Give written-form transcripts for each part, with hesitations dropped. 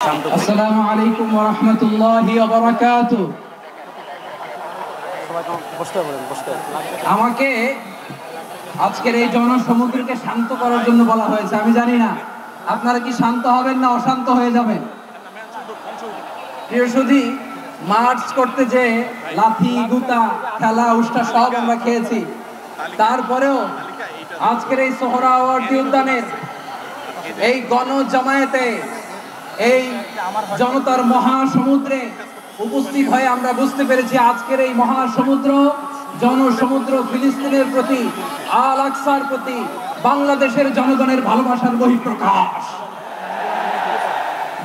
আসসালামু আলাইকুম ওয়া রাহমাতুল্লাহি ওয়া বারাকাতুহু। আমাকে আজকের এই জনসমুদ্রকে শান্ত করার জন্য বলা হয়েছে। আমি জানি না আপনারা কি শান্ত হবেন না অশান্ত হয়ে যাবেন। প্রিয় সুধী, মার্চ করতে যে লাথি গুতা খেলা উষ্টা সব আমরা খেয়েছি, তারপরেও আজকের এই সোহরাওয়ার্দী উদ্যানের এই গণজামায়াতে এই জনতার মহাসমুদ্রে উপস্থিত হয়ে আমরা বুঝতে পেরেছি আজকের এই মহাসমুদ্র জনসমুদ্র ফিলিস্তিনের প্রতি, আল আকসার প্রতি বাংলাদেশের জনগণের ভালোবাসার বহিঃপ্রকাশ।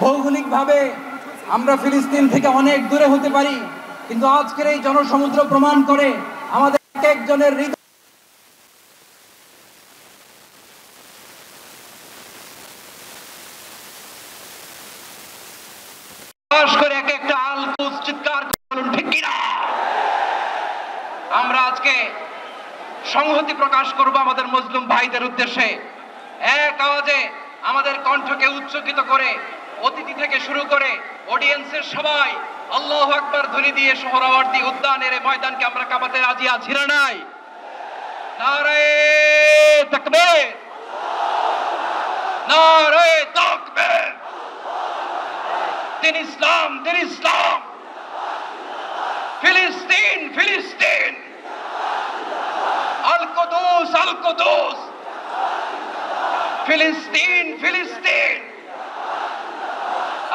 ভৌগোলিকভাবে আমরা ফিলিস্তিন থেকে অনেক দূরে হতে পারি, কিন্তু আজকের এই জনসমুদ্র প্রমাণ করে আমাদের এক একজনের হৃদয় করে এক একটা আলকুস চিৎকার করুন, ঠিক কিনা? আমরা আজকে সংহতি প্রকাশ করব আমাদের মুসলিম ভাইদের উদ্দেশ্যে। এক আওয়াজে আমাদের কণ্ঠকে উচ্চকিত করে অতিথি থেকে শুরু করে অডিয়েন্সের সবাই আল্লাহু আকবার ধ্বনি দিয়ে সোহরাওয়ার্দী উদ্যানের এই ময়দানকে আমরা কাঁপাতে রাজি আছি না নাই? নারে তাকবীর, নারে তাকবীর। দিন ইসলাম, দিন ইসলাম। ফিলিস্তিন, ফিলিস্তিন। আল কুদুস, আল কুদুস। ফিলিস্তিন, ফিলিস্তিন।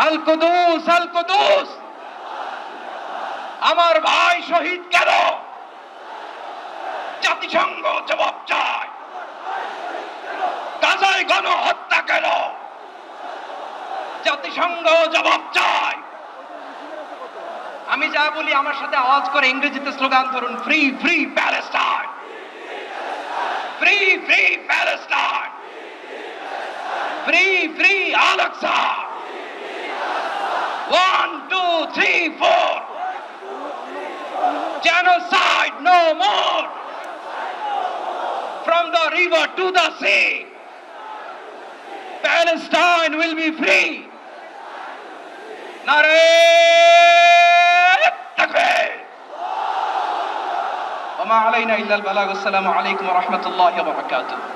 আল কুদুস, আল কুদুস। আমার ভাই শহীদ কেন? জাতিসংঘ জবাব চায়। গাজায় গণহত্যা কেন? জাতিসংঘ জবাব চায়। আমি যা বলি আমার সাথে আওয়াজ করে ইংরেজিতে স্লোগান ধরুন, free free Palestine, free free Palestine, free free Al Aqsa. 1 2 3 4, genocide no more, from the river to the sea, Palestine will be free. Nare takbir. Wa ma alayna illa al balagh. Assalamu alaykum wa rahmatullahi wa barakatuh.